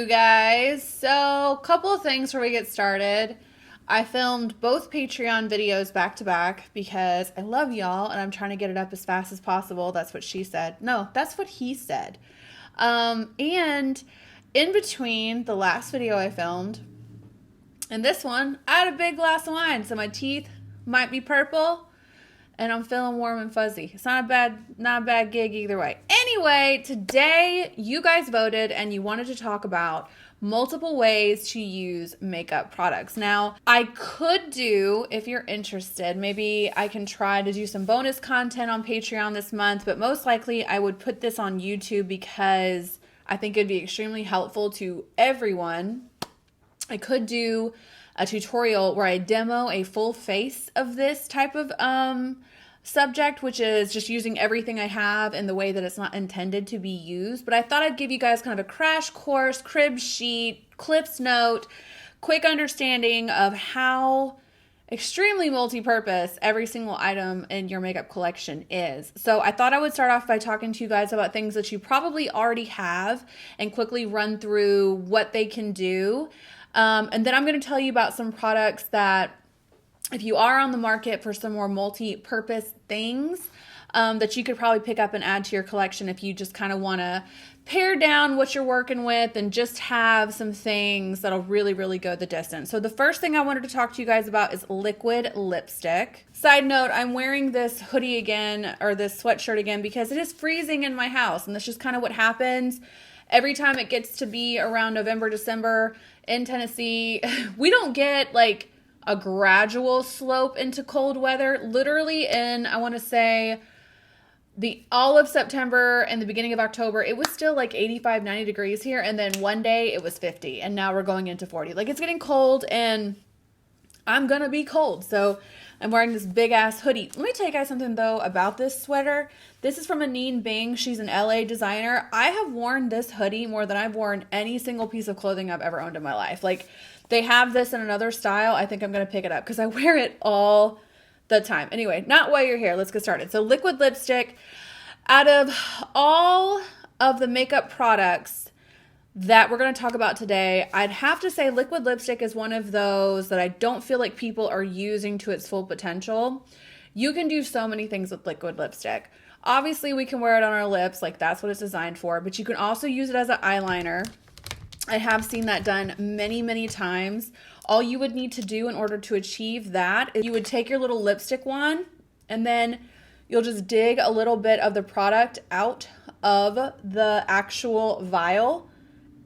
you guys. So, a couple of things before we get started. I filmed both Patreon videos back to back because I love y'all and I'm trying to get it up as fast as possible. That's what she said. No, that's what he said. And in between the last video I filmed and this one, I had a big glass of wine, so my teeth might be purple and I'm feeling warm and fuzzy. It's not a bad gig either way. Anyway, today you guys voted and you wanted to talk about multiple ways to use makeup products. Now, I could do, if you're interested, maybe I can try to do some bonus content on Patreon this month, but most likely I would put this on YouTube because I think it'd be extremely helpful to everyone. I could do a tutorial where I demo a full face of this type of subject, which is just using everything I have in the way that it's not intended to be used. But I thought I'd give you guys kind of a crash course, crib sheet, clips note, quick understanding of how extremely multi-purpose every single item in your makeup collection is. So I thought I would start off by talking to you guys about things that you probably already have and quickly run through what they can do. And then I'm going to tell you about some products that if you are on the market for some more multi-purpose things that you could probably pick up and add to your collection if you just kind of want to pare down what you're working with and just have some things that'll really, really go the distance. So the first thing I wanted to talk to you guys about is liquid lipstick. Side note, I'm wearing this hoodie again, or this sweatshirt again, because it is freezing in my house. And that's just kind of what happens every time it gets to be around November, December in Tennessee. We don't get like a gradual slope into cold weather. Literally in, I want to say, all of September and the beginning of October, it was still like 85, 90 degrees here. And then one day it was 50 and now we're going into 40. Like, it's getting cold and I'm going to be cold. So I'm wearing this big ass hoodie. Let me tell you guys something though about this sweater. This is from Anine Bing. She's an LA designer. I have worn this hoodie more than I've worn any single piece of clothing I've ever owned in my life. Like, they have this in another style. I think I'm going to pick it up because I wear it all the time. Anyway, not while you're here. Let's get started. So liquid lipstick, out of all of the makeup products that we're going to talk about today, I'd have to say liquid lipstick is one of those that I don't feel like people are using to its full potential. You can do so many things with liquid lipstick. Obviously, we can wear it on our lips, like that's what it's designed for, but you can also use it as an eyeliner. I have seen that done many, many times. All you would need to do in order to achieve that is you would take your little lipstick wand and then you'll just dig a little bit of the product out of the actual vial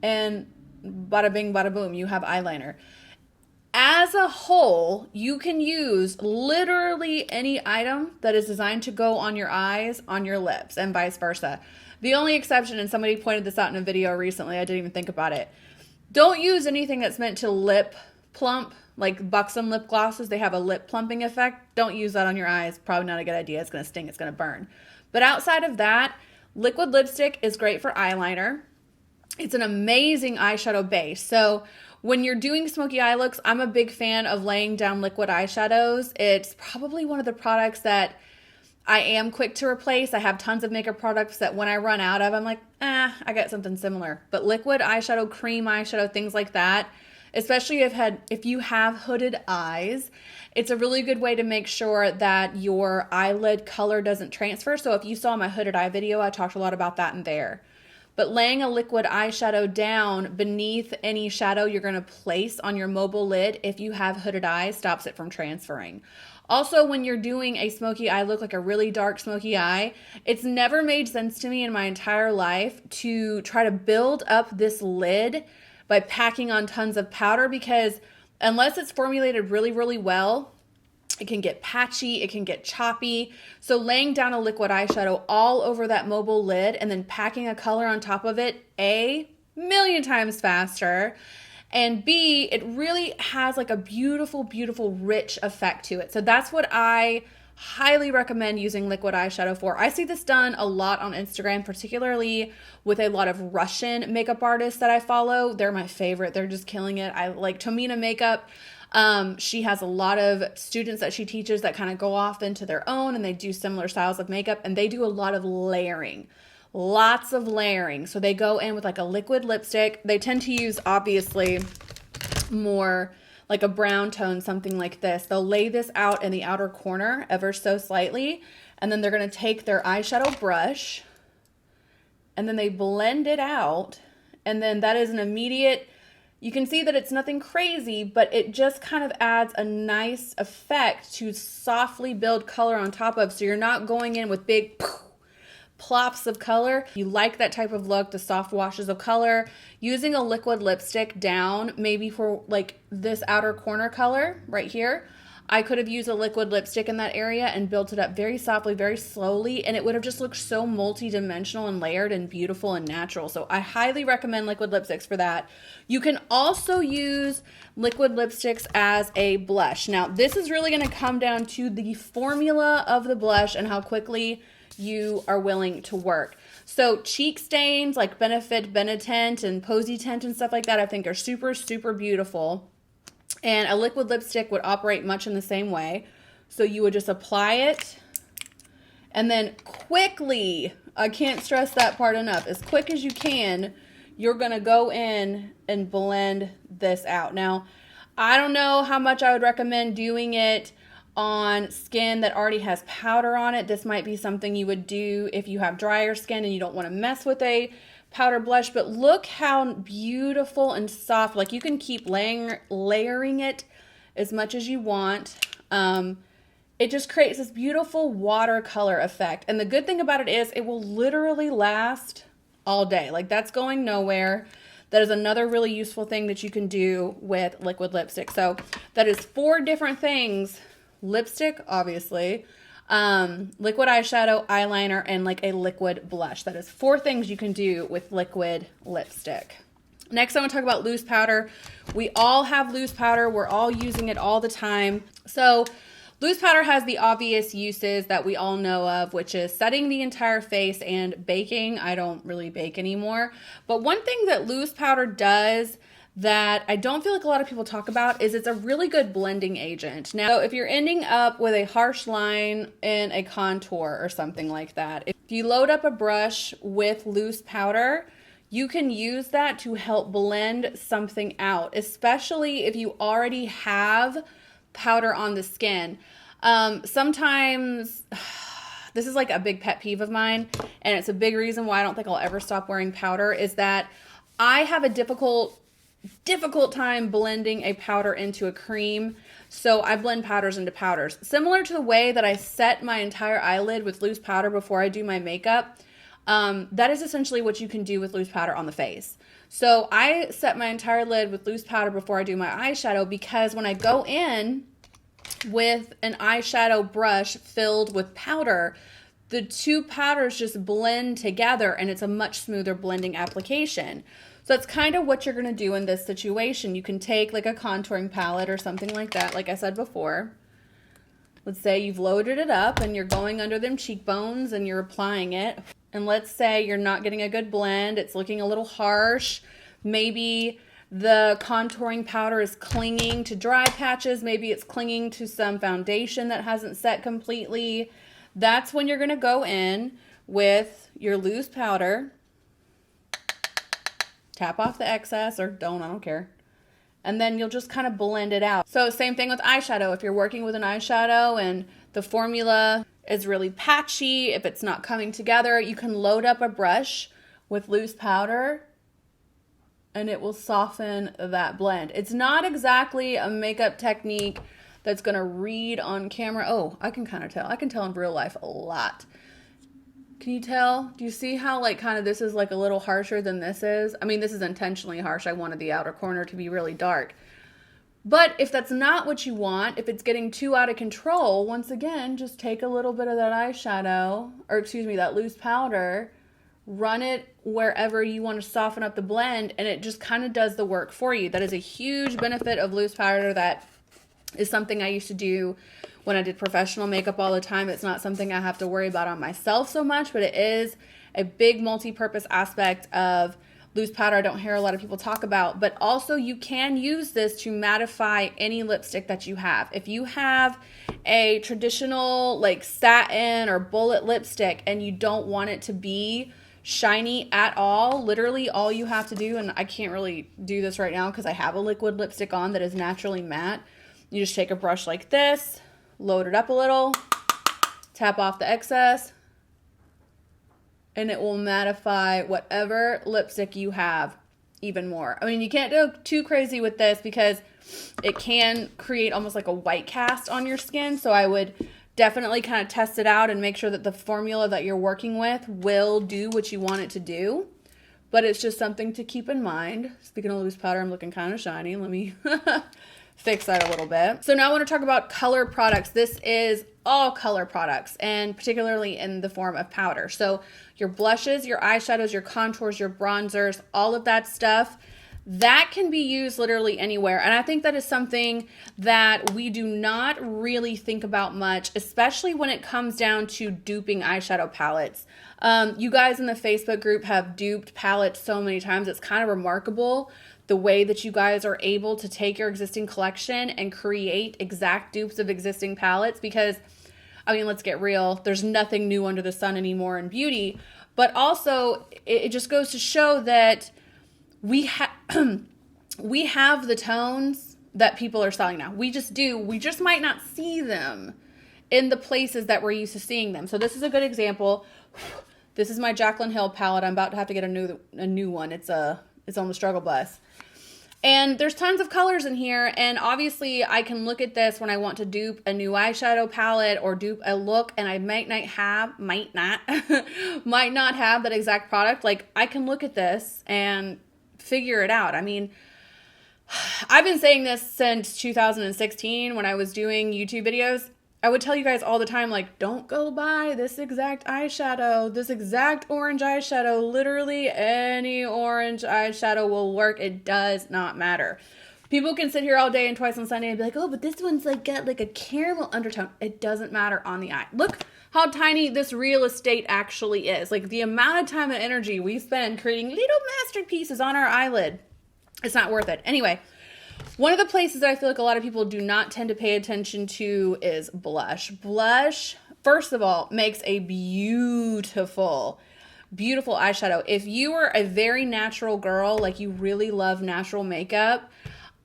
and bada bing, bada boom, you have eyeliner. As a whole, you can use literally any item that is designed to go on your eyes, on your lips, and vice versa. The only exception, and somebody pointed this out in a video recently, I didn't even think about it. Don't use anything that's meant to lip plump, like Buxom lip glosses. They have a lip plumping effect. Don't use that on your eyes. Probably not a good idea. It's going to sting. It's going to burn. But outside of that, liquid lipstick is great for eyeliner. It's an amazing eyeshadow base. So when you're doing smoky eye looks, I'm a big fan of laying down liquid eyeshadows. It's probably one of the products that I am quick to replace. I have tons of makeup products that when I run out of, I'm like, I got something similar. But liquid eyeshadow, cream eyeshadow, things like that, especially if you have hooded eyes, it's a really good way to make sure that your eyelid color doesn't transfer. So if you saw my hooded eye video, I talked a lot about that in there. But laying a liquid eyeshadow down beneath any shadow you're going to place on your mobile lid, if you have hooded eyes, stops it from transferring. Also, when you're doing a smoky eye look, like a really dark smoky eye, it's never made sense to me in my entire life to try to build up this lid by packing on tons of powder, because unless it's formulated really, really well, it can get patchy, it can get choppy. So laying down a liquid eyeshadow all over that mobile lid and then packing a color on top of it, A, million times faster. And B, it really has like a beautiful, beautiful, rich effect to it. So that's what I highly recommend using liquid eyeshadow for. I see this done a lot on Instagram, particularly with a lot of Russian makeup artists that I follow. They're my favorite. They're just killing it. I like Tomina Makeup. She has a lot of students that she teaches that kind of go off into their own and they do similar styles of makeup, and they do a lot of layering. lots of layering. So they go in with like a liquid lipstick. They tend to use, obviously, more like a brown tone, something like this. They'll lay this out in the outer corner ever so slightly, and then they're going to take their eyeshadow brush, and then they blend it out, and then that is an immediate, you can see that it's nothing crazy, but it just kind of adds a nice effect to softly build color on top of, so you're not going in with big plops of color. You like that type of look, the soft washes of color. Using a liquid lipstick down, maybe for like this outer corner color right here, I could have used a liquid lipstick in that area and built it up very softly, very slowly, and it would have just looked so multi-dimensional and layered and beautiful and natural. So I highly recommend liquid lipsticks for that. You can also use liquid lipsticks as a blush. Now, this is really going to come down to the formula of the blush and how quickly you are willing to work. So cheek stains like Benefit Benetint and Posy Tint and stuff like that, I think are super, super beautiful. And a liquid lipstick would operate much in the same way. So you would just apply it and then quickly, I can't stress that part enough, as quick as you can, you're going to go in and blend this out. Now, I don't know how much I would recommend doing it on skin that already has powder on it. This might be something you would do if you have drier skin and you don't want to mess with a powder blush, but look how beautiful and soft. Like, you can keep layering it as much as you want. It just creates this beautiful watercolor effect. And the good thing about it is it will literally last all day. Like, that's going nowhere. That is another really useful thing that you can do with liquid lipstick. So that is 4 different things. Lipstick, obviously, liquid eyeshadow, eyeliner, and like a liquid blush. That is 4 things you can do with liquid lipstick. Next, I want to talk about loose powder. We all have loose powder. We're all using it all the time. So loose powder has the obvious uses that we all know of, which is setting the entire face and baking. I don't really bake anymore. But one thing that loose powder does that I don't feel like a lot of people talk about is it's a really good blending agent. Now, if you're ending up with a harsh line in a contour or something like that, if you load up a brush with loose powder, you can use that to help blend something out, especially if you already have powder on the skin. Sometimes, this is like a big pet peeve of mine, and it's a big reason why I don't think I'll ever stop wearing powder, is that I have a difficult time blending a powder into a cream. So I blend powders into powders. Similar to the way that I set my entire eyelid with loose powder before I do my makeup. That is essentially what you can do with loose powder on the face. So I set my entire lid with loose powder before I do my eyeshadow, because when I go in with an eyeshadow brush filled with powder, the 2 powders just blend together and it's a much smoother blending application. So that's kind of what you're going to do in this situation. You can take like a contouring palette or something like that, like I said before. Let's say you've loaded it up and you're going under them cheekbones and you're applying it. And let's say you're not getting a good blend. It's looking a little harsh. Maybe the contouring powder is clinging to dry patches. Maybe it's clinging to some foundation that hasn't set completely. That's when you're going to go in with your loose powder. Tap off the excess, or don't, I don't care. And then you'll just kind of blend it out. So same thing with eyeshadow. If you're working with an eyeshadow and the formula is really patchy, if it's not coming together, you can load up a brush with loose powder and it will soften that blend. It's not exactly a makeup technique that's going to read on camera. Oh, I can kind of tell. I can tell in real life a lot. Can you tell? Do you see how like kind of this is like a little harsher than this is? I mean, this is intentionally harsh. I wanted the outer corner to be really dark. But if that's not what you want, if it's getting too out of control, once again, just take a little bit of that eyeshadow, or excuse me, that loose powder, run it wherever you want to soften up the blend, and it just kind of does the work for you. That is a huge benefit of loose powder. That is something I used to do when I did professional makeup all the time. It's not something I have to worry about on myself so much, but it is a big multi-purpose aspect of loose powder I don't hear a lot of people talk about. But also you can use this to mattify any lipstick that you have. If you have a traditional like satin or bullet lipstick and you don't want it to be shiny at all. Literally all you have to do, and I can't really do this right now because I have a liquid lipstick on that is naturally matte. You just take a brush like this, load it up a little, tap off the excess, and it will mattify whatever lipstick you have even more. I mean, you can't go too crazy with this because it can create almost like a white cast on your skin. So I would definitely kind of test it out and make sure that the formula that you're working with will do what you want it to do. But it's just something to keep in mind. Speaking of loose powder, I'm looking kind of shiny. Let me fix that a little bit. So now I want to talk about color products. This is all color products, and particularly in the form of powder. So your blushes, your eyeshadows, your contours, your bronzers, all of that stuff, that can be used literally anywhere. And I think that is something that we do not really think about much, especially when it comes down to duping eyeshadow palettes. You guys in the Facebook group have duped palettes so many times. It's kind of remarkable the way that you guys are able to take your existing collection and create exact dupes of existing palettes, because I mean, let's get real. There's nothing new under the sun anymore in beauty, but also it just goes to show that we have the tones that people are selling now. We just do. We just might not see them in the places that we're used to seeing them. So this is a good example. This is my Jaclyn Hill palette. I'm about to have to get a new one. It's on the struggle bus. And there's tons of colors in here, and obviously I can look at this when I want to dupe a new eyeshadow palette or dupe a look, and I might not have that exact product. Like, I can look at this and figure it out. I mean, I've been saying this since 2016 when I was doing YouTube videos. I would tell you guys all the time, like, don't go buy this exact eyeshadow, this exact orange eyeshadow. Literally any orange eyeshadow will work. It does not matter. People can sit here all day and Twice on Sunday and be like, oh, but this one's like got like a caramel undertone. It doesn't matter on the eye. Look how tiny this real estate actually is. Like, the amount of time and energy we spend creating little masterpieces on our eyelid, it's not worth it. Anyway, one of the places that I feel like a lot of people do not tend to pay attention to is blush. Blush, first of all, makes a beautiful eyeshadow. If you are a very natural girl, like you really love natural makeup,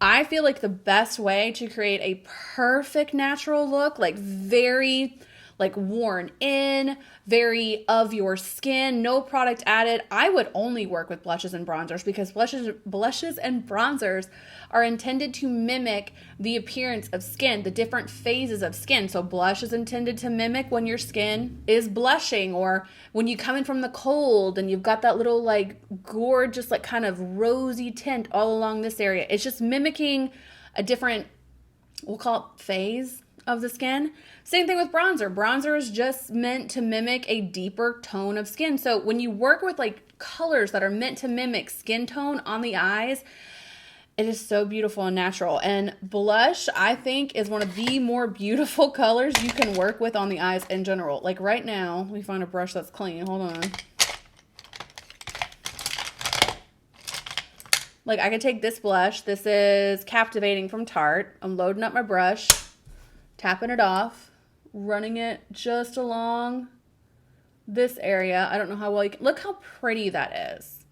I feel like the best way to create a perfect natural look, like very like worn in, very of your skin, no product added, I would only work with blushes and bronzers, because blushes and bronzers are intended to mimic the appearance of skin, the different phases of skin. So blush is intended to mimic when your skin is blushing, or when you come in from the cold and you've got that little like gorgeous like kind of rosy tint all along this area. It's just mimicking a different, we'll call it phase of the skin. Same thing with bronzer. Bronzer is just meant to mimic a deeper tone of skin. So when you work with like colors that are meant to mimic skin tone on the eyes, it is so beautiful and natural. And blush, I think, is one of the more beautiful colors you can work with on the eyes in general. Like right now, let me find a brush that's clean. Hold on. Like, I could take this blush. This is Captivating from Tarte. I'm loading up my brush, tapping it off, running it just along this area. I don't know how well you can, look how pretty that is.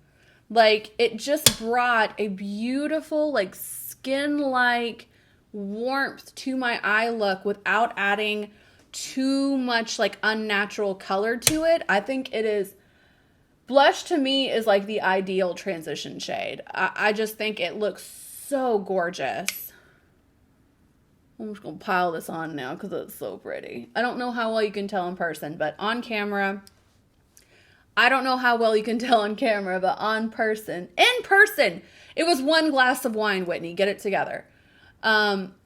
Like, it just brought a beautiful, like, skin-like warmth to my eye look without adding too much, like, unnatural color to it. I think it is, blush to me is, like, the ideal transition shade. I just think it looks so gorgeous. I'm just going to pile this on now because it's so pretty. I don't know how well you can tell in person, but on camera, I don't know how well you can tell on camera, but in person, it was one glass of wine, Whitney, get it together.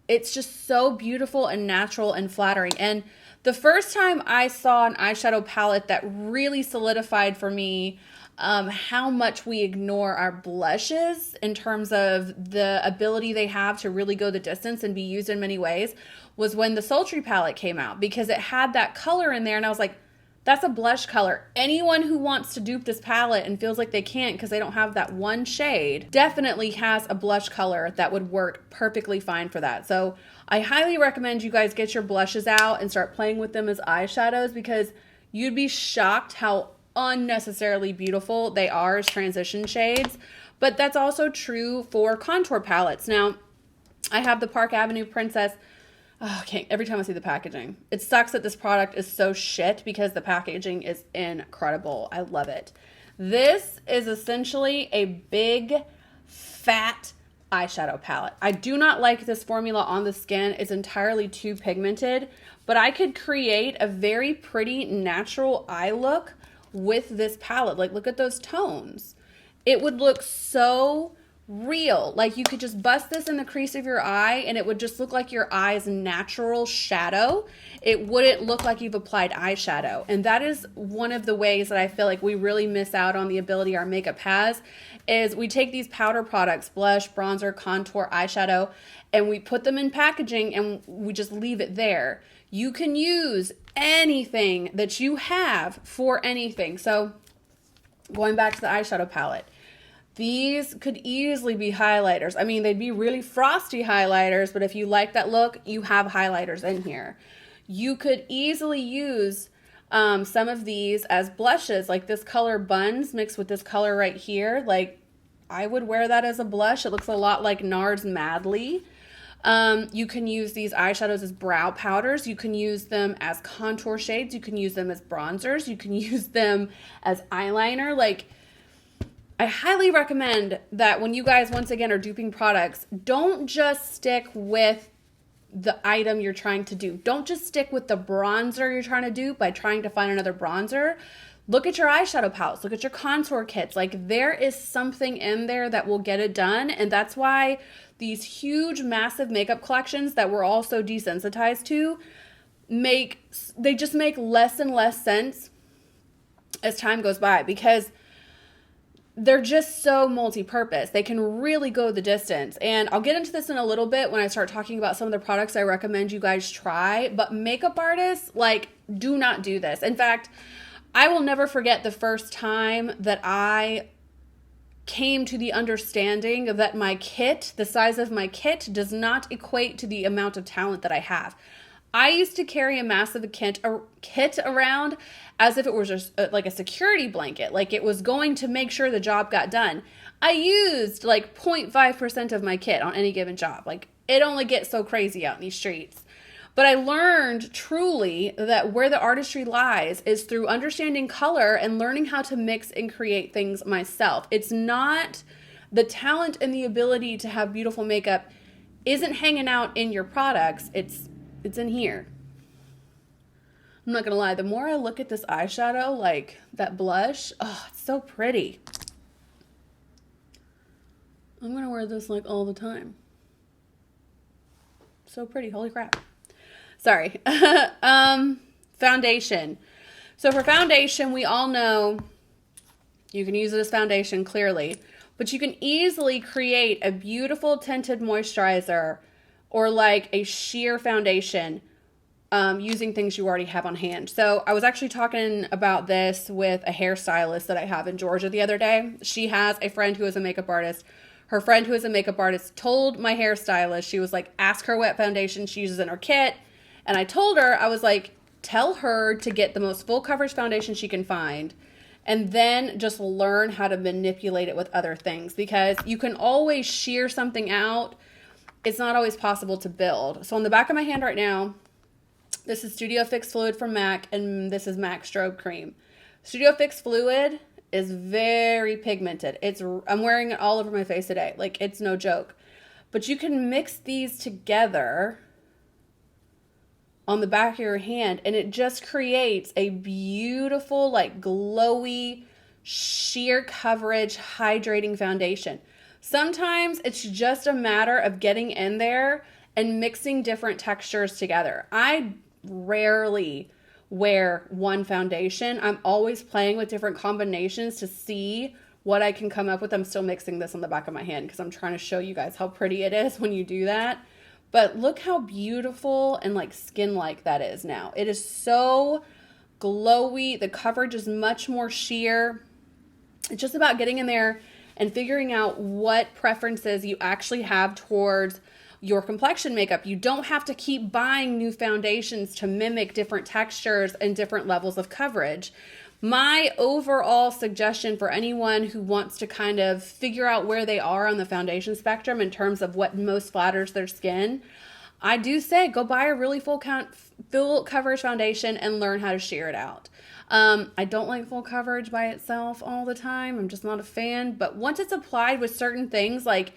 It's just so beautiful and natural and flattering. And the first time I saw an eyeshadow palette that really solidified for me how much we ignore our blushes in terms of the ability they have to really go the distance and be used in many ways was when the Sultry palette came out, because it had that color in there and I was like, that's a blush color. Anyone who wants to dupe this palette and feels like they can't because they don't have that one shade definitely has a blush color that would work perfectly fine for that. So I highly recommend you guys get your blushes out and start playing with them as eyeshadows, because you'd be shocked how unnecessarily beautiful they are as transition shades. But that's also true for contour palettes. Now, I have the Park Avenue Princess. Oh, okay, every time I see the packaging. It sucks that this product is so shit because the packaging is incredible. I love it. This is essentially a big, fat eyeshadow palette. I do not like this formula on the skin. It's entirely too pigmented, but I could create a very pretty natural eye look with this palette. Like, look at those tones. It would look so real. Like, you could just bust this in the crease of your eye and it would just look like your eye's natural shadow. It wouldn't look like you've applied eyeshadow. And that is one of the ways that I feel like we really miss out on the ability our makeup has, is we take these powder products, blush, bronzer, contour, eyeshadow, and we put them in packaging and we just leave it there. You can use anything that you have for anything. So going back to the eyeshadow palette, these could easily be highlighters. I mean, they'd be really frosty highlighters, but if you like that look, you have highlighters in here. You could easily use some of these as blushes, like this color Buns mixed with this color right here. Like, I would wear that as a blush. It looks a lot like NARS Madly. You can use these eyeshadows as brow powders. You can use them as contour shades. You can use them as bronzers. You can use them as eyeliner. Like, I highly recommend that when you guys, once again, are duping products, don't just stick with the item you're trying to do. Don't just stick with the bronzer you're trying to do by trying to find another bronzer. Look at your eyeshadow palettes. Look at your contour kits. Like, there is something in there that will get it done. And that's why these huge, massive makeup collections that we're all so desensitized to they just make less and less sense as time goes by, because they're just so multi-purpose. They can really go the distance. And I'll get into this in a little bit when I start talking about some of the products I recommend you guys try. But makeup artists, like, do not do this. In fact, I will never forget the first time that I came to the understanding that my kit, the size of my kit, does not equate to the amount of talent that I have. I used to carry a massive kit around as if it was just like a security blanket. Like, it was going to make sure the job got done. I used like 0.5% of my kit on any given job. Like, it only gets so crazy out in these streets. But I learned truly that where the artistry lies is through understanding color and learning how to mix and create things myself. It's not the talent and the ability to have beautiful makeup isn't hanging out in your products. It's in here. I'm not gonna lie, the more I look at this eyeshadow, like that blush, oh, it's so pretty. I'm gonna wear this like all the time. So pretty, holy crap. Sorry. Foundation. So for foundation, we all know you can use it as foundation clearly, but you can easily create a beautiful tinted moisturizer or like a sheer foundation using things you already have on hand. So I was actually talking about this with a hairstylist that I have in Georgia the other day. She has a friend who is a makeup artist. Her friend who is a makeup artist told my hairstylist, she was like, ask her what foundation she uses in her kit. And I told her, I was like, tell her to get the most full coverage foundation she can find and then just learn how to manipulate it with other things, because you can always shear something out. It's not always possible to build. So on the back of my hand right now, this is Studio Fix Fluid from MAC, and this is MAC Strobe Cream. Studio Fix Fluid is very pigmented. I'm wearing it all over my face today. Like, it's no joke. But you can mix these together on the back of your hand, and it just creates a beautiful, like, glowy, sheer coverage, hydrating foundation. Sometimes it's just a matter of getting in there and mixing different textures together. I rarely wear one foundation. I'm always playing with different combinations to see what I can come up with. I'm still mixing this on the back of my hand because I'm trying to show you guys how pretty it is when you do that. But look how beautiful and like skin-like that is now. It is so glowy. The coverage is much more sheer. It's just about getting in there and figuring out what preferences you actually have towards your complexion makeup. You don't have to keep buying new foundations to mimic different textures and different levels of coverage. My overall suggestion for anyone who wants to kind of figure out where they are on the foundation spectrum in terms of what most flatters their skin, I do say go buy a really full coverage foundation and learn how to sheer it out. I don't like full coverage by itself all the time. I'm just not a fan. But once it's applied with certain things, like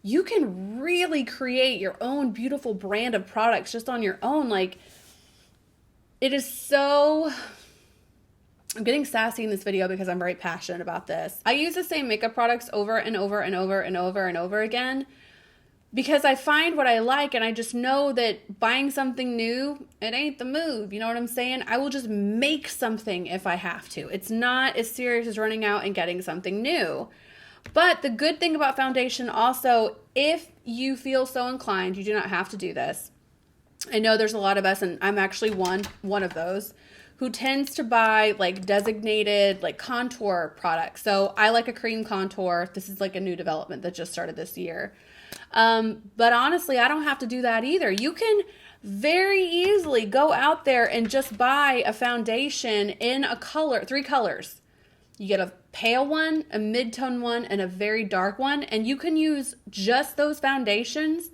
you can really create your own beautiful brand of products just on your own. Like it is so... I'm getting sassy in this video because I'm very passionate about this. I use the same makeup products over and over and over and over and over again because I find what I like, and I just know that buying something new, it ain't the move. You know what I'm saying? I will just make something if I have to. It's not as serious as running out and getting something new. But the good thing about foundation also, if you feel so inclined, you do not have to do this. I know there's a lot of us, and I'm actually one of those, who tends to buy like designated like contour products. So I like a cream contour. This is like a new development that just started this year. But honestly, I don't have to do that either. You can very easily go out there and just buy a foundation in a color, 3 colors. You get a pale one, a mid-tone one, and a very dark one. And you can use just those foundations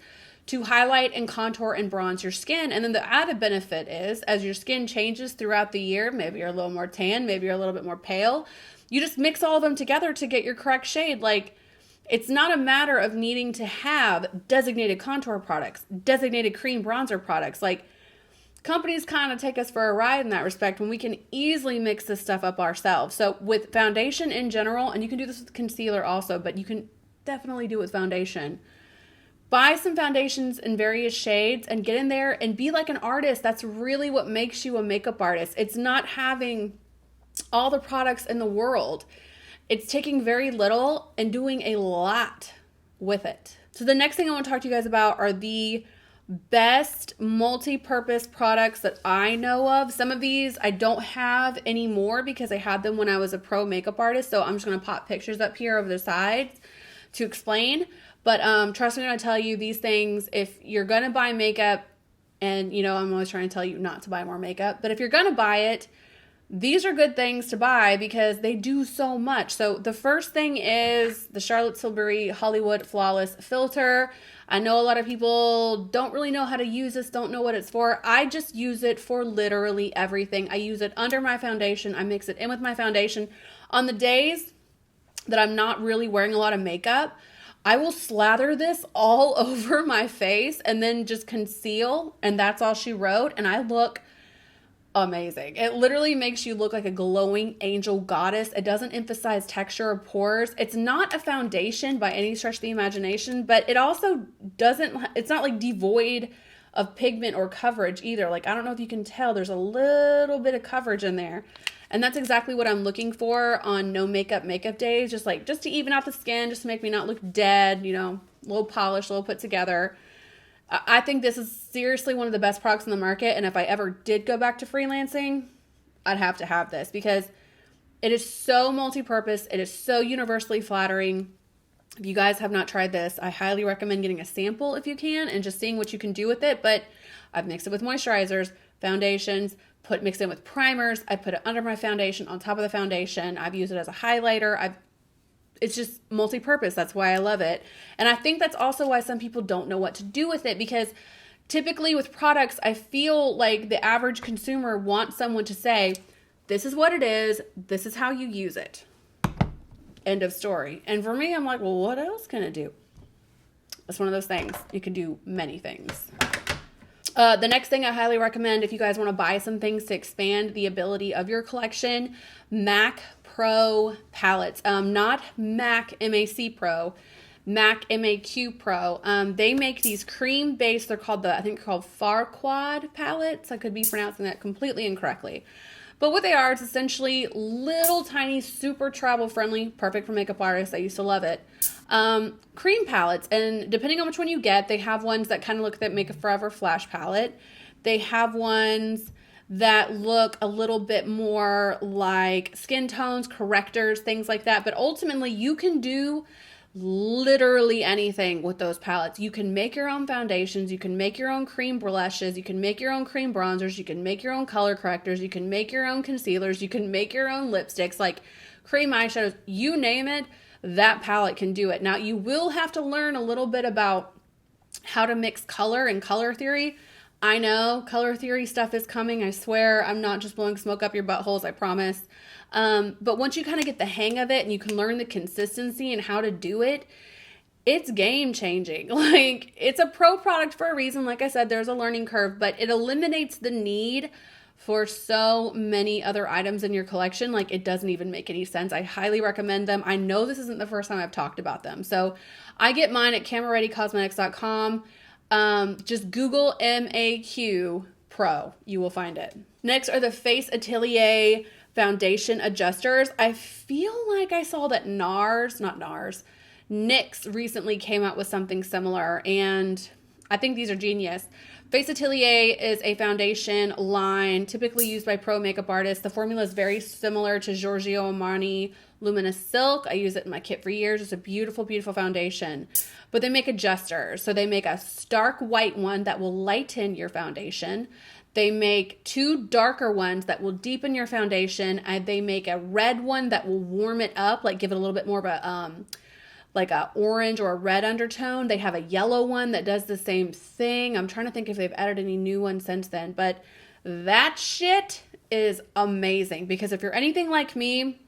to highlight and contour and bronze your skin. And then the added benefit is, as your skin changes throughout the year, maybe you're a little more tan, maybe you're a little bit more pale, you just mix all of them together to get your correct shade. Like, it's not a matter of needing to have designated contour products, designated cream bronzer products. Like, companies kind of take us for a ride in that respect when we can easily mix this stuff up ourselves. So with foundation in general, and you can do this with concealer also, but you can definitely do it with foundation. Buy some foundations in various shades and get in there and be like an artist. That's really what makes you a makeup artist. It's not having all the products in the world. It's taking very little and doing a lot with it. So the next thing I want to talk to you guys about are the best multi-purpose products that I know of. Some of these I don't have anymore because I had them when I was a pro makeup artist. So I'm just going to pop pictures up here over the sides to explain. But trust me when I tell you these things, if you're going to buy makeup, and you know I'm always trying to tell you not to buy more makeup, but if you're going to buy it, these are good things to buy because they do so much. So the first thing is the Charlotte Tilbury Hollywood Flawless Filter. I know a lot of people don't really know how to use this, don't know what it's for. I just use it for literally everything. I use it under my foundation. I mix it in with my foundation. On the days that I'm not really wearing a lot of makeup, I will slather this all over my face and then just conceal, and that's all she wrote, and I look amazing. It literally makes you look like a glowing angel goddess. It doesn't emphasize texture or pores. It's not a foundation by any stretch of the imagination, but it also doesn't, it's not like devoid of pigment or coverage either. Like, I don't know if you can tell, there's a little bit of coverage in there. And that's exactly what I'm looking for on no makeup days. Just to even out the skin, just to make me not look dead, you know, a little polished, a little put together. I think this is seriously one of the best products in the market. And if I ever did go back to freelancing, I'd have to have this because it is so multi-purpose. It is so universally flattering. If you guys have not tried this, I highly recommend getting a sample if you can and just seeing what you can do with it. But I've mixed it with moisturizers, foundations, mixed in with primers. I put it under my foundation, on top of the foundation. I've used it as a highlighter. It's just multi-purpose. That's why I love it. And I think that's also why some people don't know what to do with it, because typically with products, I feel like the average consumer wants someone to say, this is what it is. This is how you use it. End of story. And for me, I'm like, well, what else can it do? It's one of those things. It can do many things. The next thing I highly recommend if you guys want to buy some things to expand the ability of your collection, MAC Pro palettes. Not MAC, M-A-C Pro, MAC M-A-Q Pro. They make these cream-based, they're called Farquad palettes. I could be pronouncing that completely incorrectly. But what they are, it's essentially little tiny, super travel-friendly, perfect for makeup artists. I used to love it. Cream palettes, and depending on which one you get, they have ones that kind of look like Make a Forever Flash palette. They have ones that look a little bit more like skin tones, correctors, things like that. But ultimately, you can do literally anything with those palettes. You can make your own foundations, you can make your own cream blushes, you can make your own cream bronzers, you can make your own color correctors, you can make your own concealers, you can make your own lipsticks, like cream eyeshadows, you name it, that palette can do it. Now, you will have to learn a little bit about how to mix color and color theory. I know color theory stuff is coming. I swear I'm not just blowing smoke up your buttholes, I promise. But once you kind of get the hang of it and you can learn the consistency and how to do it, it's game changing. Like, it's a pro product for a reason. Like I said, there's a learning curve, but it eliminates the need for so many other items in your collection. Like, it doesn't even make any sense. I highly recommend them. I know this isn't the first time I've talked about them. So I get mine at camerareadycosmetics.com. Just Google MAQ Pro. You will find it. Next are the Face Atelier foundation adjusters. I feel like I saw that NYX recently came out with something similar, and I think these are genius. Face Atelier is a foundation line typically used by pro makeup artists. The formula is very similar to Giorgio Armani Luminous Silk. I use it in my kit for years. It's a beautiful, beautiful foundation. But they make adjusters. So they make a stark white one that will lighten your foundation. They make two darker ones that will deepen your foundation. And they make a red one that will warm it up, like give it a little bit more of a like a orange or a red undertone. They have a yellow one that does the same thing. I'm trying to think if they've added any new ones since then, but that shit is amazing, because if you're anything like me,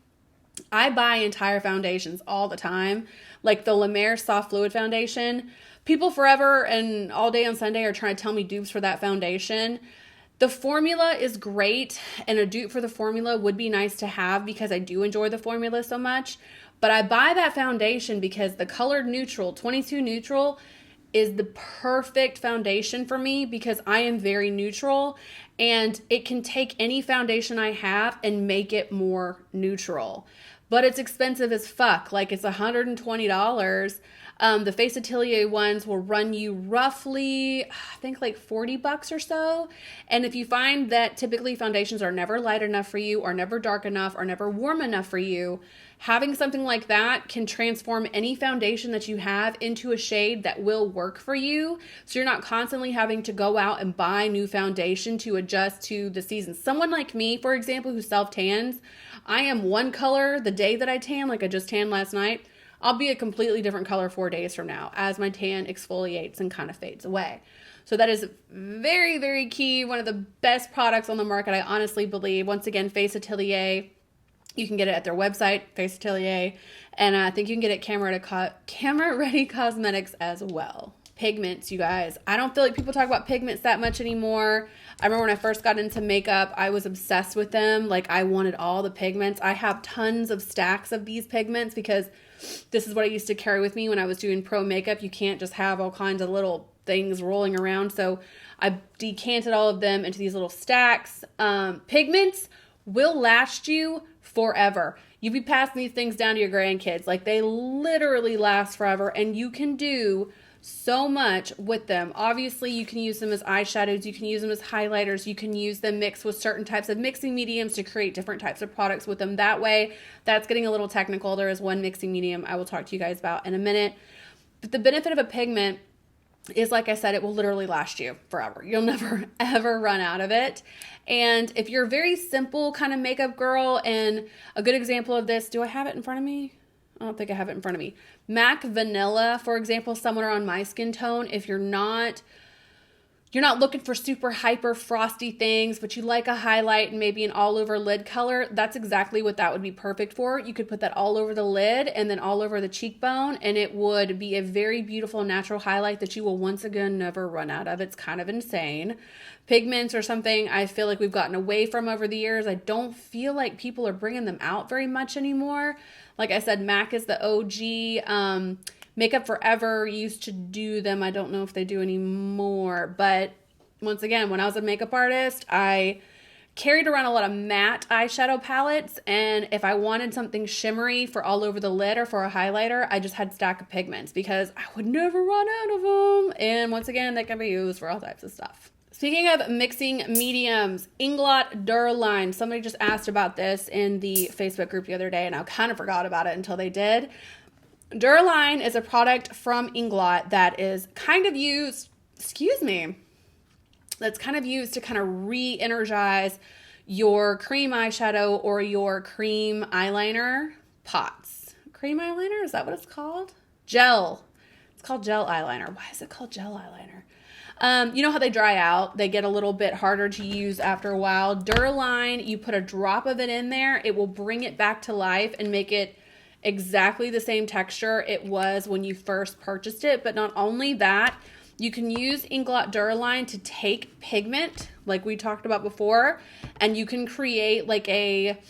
I buy entire foundations all the time. Like the La Mer Soft Fluid Foundation. People forever and all day on Sunday are trying to tell me dupes for that foundation. The formula is great, and a dupe for the formula would be nice to have because I do enjoy the formula so much. But I buy that foundation because the colored neutral, 22 neutral, is the perfect foundation for me because I am very neutral, and it can take any foundation I have and make it more neutral. But it's expensive as fuck. Like, it's $120. The Face Atelier ones will run you roughly, I think, like $40 or so. And if you find that typically foundations are never light enough for you, or never dark enough, or never warm enough for you, having something like that can transform any foundation that you have into a shade that will work for you. So you're not constantly having to go out and buy new foundation to adjust to the season. Someone like me, for example, who self-tans, I am one color the day that I tan, like I just tanned last night. I'll be a completely different color 4 days from now as my tan exfoliates and kind of fades away. So that is very, very key. One of the best products on the market, I honestly believe. Once again, Face Atelier. You can get it at their website, Face Atelier. And I think you can get it at Camera Ready Cosmetics as well. Pigments, you guys. I don't feel like people talk about pigments that much anymore. I remember when I first got into makeup, I was obsessed with them. Like, I wanted all the pigments. I have tons of stacks of these pigments because this is what I used to carry with me when I was doing pro makeup. You can't just have all kinds of little things rolling around. So I decanted all of them into these little stacks. Pigments will last you forever. You be passing these things down to your grandkids. Like, they literally last forever, and you can do so much with them. Obviously, you can use them as eyeshadows, you can use them as highlighters, you can use them mixed with certain types of mixing mediums to create different types of products with them that way. That's getting a little technical. There is one mixing medium I will talk to you guys about in a minute. But the benefit of a pigment is, like I said, it will literally last you forever. You'll never, ever run out of it. And if you're a very simple kind of makeup girl, and a good example of this, do I have it in front of me? I don't think I have it in front of me. MAC Vanilla, for example, somewhere on my skin tone. If you're not looking for super hyper frosty things, but you like a highlight and maybe an all over lid color, that's exactly what that would be perfect for. You could put that all over the lid and then all over the cheekbone, and it would be a very beautiful natural highlight that you will once again never run out of. It's kind of insane. Pigments are something I feel like we've gotten away from over the years. I don't feel like people are bringing them out very much anymore. Like I said, MAC is the OG. Makeup Forever used to do them. I don't know if they do anymore. But once again, when I was a makeup artist, I carried around a lot of matte eyeshadow palettes. And if I wanted something shimmery for all over the lid or for a highlighter, I just had a stack of pigments because I would never run out of them. And once again, they can be used for all types of stuff. Speaking of mixing mediums, Inglot Duraline. Somebody just asked about this in the Facebook group the other day, and I kind of forgot about it until they did. Duraline is a product from Inglot that is kind of used, that's kind of used to kind of re-energize your cream eyeshadow or your cream eyeliner pots. Cream eyeliner, is that what it's called? Gel. It's called gel eyeliner. Why is it called gel eyeliner? You know how they dry out? They get a little bit harder to use after a while. Duraline, you put a drop of it in there, it will bring it back to life and make it exactly the same texture it was when you first purchased it. But not only that, you can use Inglot Duraline to take pigment, like we talked about before, and you can create like a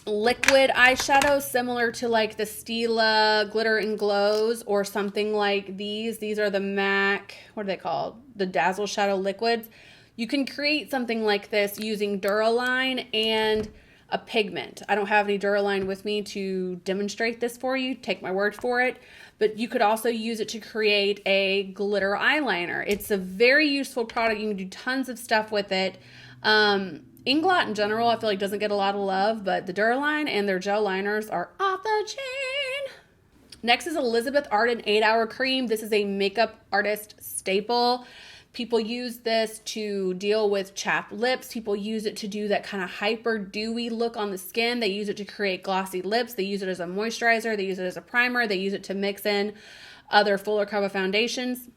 liquid eyeshadow similar to like the Stila Glitter and Glows or something like these. These are the MAC, what are they called? The Dazzle Shadow Liquids. You can create something like this using Duraline and a pigment. I don't have any Duraline with me to demonstrate this for you. Take my word for it. But you could also use it to create a glitter eyeliner. It's a very useful product. You can do tons of stuff with it. Inglot in general, I feel like doesn't get a lot of love, but the Duraline and their gel liners are off the chain. Next is Elizabeth Arden 8-Hour Cream. This is a makeup artist staple. People use this to deal with chapped lips. People use it to do that kind of hyper dewy look on the skin. They use it to create glossy lips. They use it as a moisturizer. They use it as a primer. They use it to mix in other fuller cover foundations.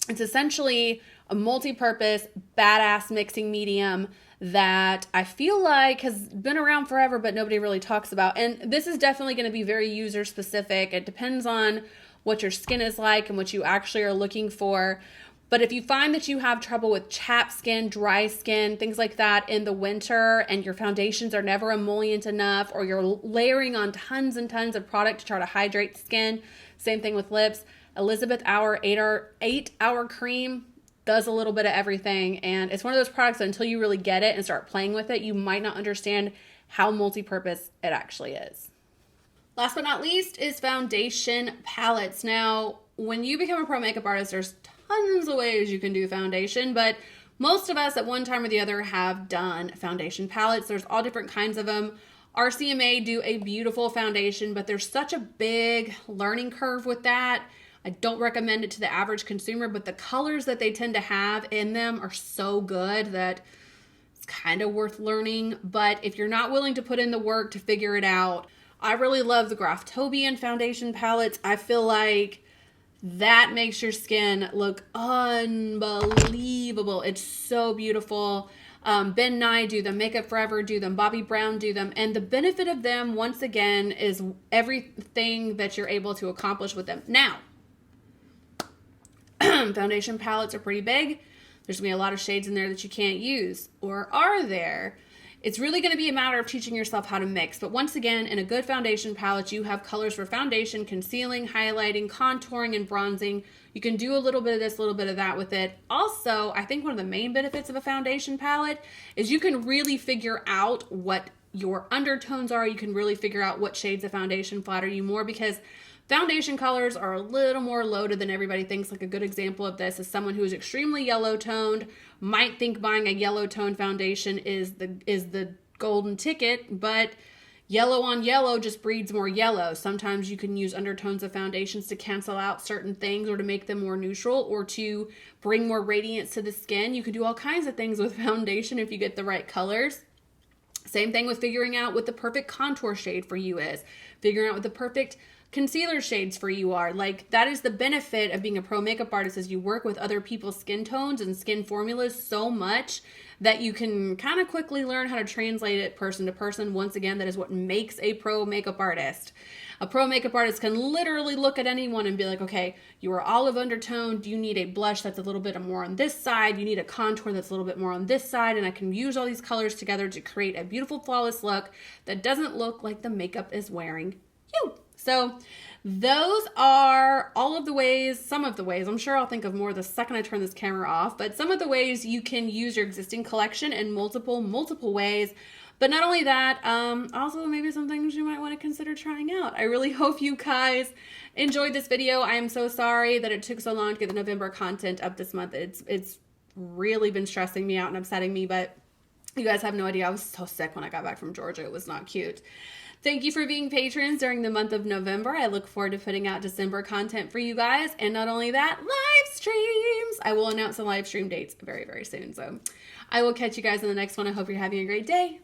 It's essentially a multi-purpose, badass mixing medium that I feel like has been around forever, but nobody really talks about. And this is definitely going to be very user specific. It depends on what your skin is like and what you actually are looking for. But if you find that you have trouble with chapped skin, dry skin, things like that in the winter, and your foundations are never emollient enough, or you're layering on tons and tons of product to try to hydrate the skin, same thing with lips, Elizabeth Hour 8-Hour Cream does a little bit of everything. And it's one of those products that until you really get it and start playing with it, you might not understand how multi-purpose it actually is. Last but not least is foundation palettes. Now, when you become a pro makeup artist, there's tons of ways you can do foundation, but most of us at one time or the other have done foundation palettes. There's all different kinds of them. RCMA do a beautiful foundation, but there's such a big learning curve with that. I don't recommend it to the average consumer, but the colors that they tend to have in them are so good that it's kind of worth learning. But if you're not willing to put in the work to figure it out, I really love the Graftobian foundation palettes. I feel like that makes your skin look unbelievable. It's so beautiful. Ben Nye do them, Makeup Forever do them, Bobbi Brown do them. And the benefit of them, once again, is everything that you're able to accomplish with them. Now, foundation palettes are pretty big. There's going to be a lot of shades in there that you can't use. Or are there? It's really going to be a matter of teaching yourself how to mix. But once again, in a good foundation palette, you have colors for foundation, concealing, highlighting, contouring, and bronzing. You can do a little bit of this, a little bit of that with it. Also, I think one of the main benefits of a foundation palette is you can really figure out what your undertones are. You can really figure out what shades of foundation flatter you more, because foundation colors are a little more loaded than everybody thinks. Like a good example of this is someone who is extremely yellow toned might think buying a yellow toned foundation is the golden ticket, but yellow on yellow just breeds more yellow. Sometimes you can use undertones of foundations to cancel out certain things or to make them more neutral or to bring more radiance to the skin. You can do all kinds of things with foundation if you get the right colors. Same thing with figuring out what the perfect contour shade for you is, figuring out what the perfect concealer shades for you are. Like, that is the benefit of being a pro makeup artist, is you work with other people's skin tones and skin formulas so much that you can kind of quickly learn how to translate it person to person. Once again, that is what makes a pro makeup artist. A pro makeup artist can literally look at anyone and be like, okay, you are olive undertoned. You need a blush that's a little bit more on this side. You need a contour that's a little bit more on this side. And I can use all these colors together to create a beautiful, flawless look that doesn't look like the makeup is wearing you. So those are all of the ways, some of the ways, I'm sure I'll think of more the second I turn this camera off, but some of the ways you can use your existing collection in multiple ways. But not only that, also maybe some things you might want to consider trying out. I really hope you guys enjoyed this video. I am so sorry that it took so long to get the November content up this month. It's really been stressing me out and upsetting me, but you guys have no idea. I was so sick when I got back from Georgia. It was not cute. Thank you for being patrons during the month of November. I look forward to putting out December content for you guys. And not only that, live streams. I will announce the live stream dates very, very soon. So I will catch you guys in the next one. I hope you're having a great day.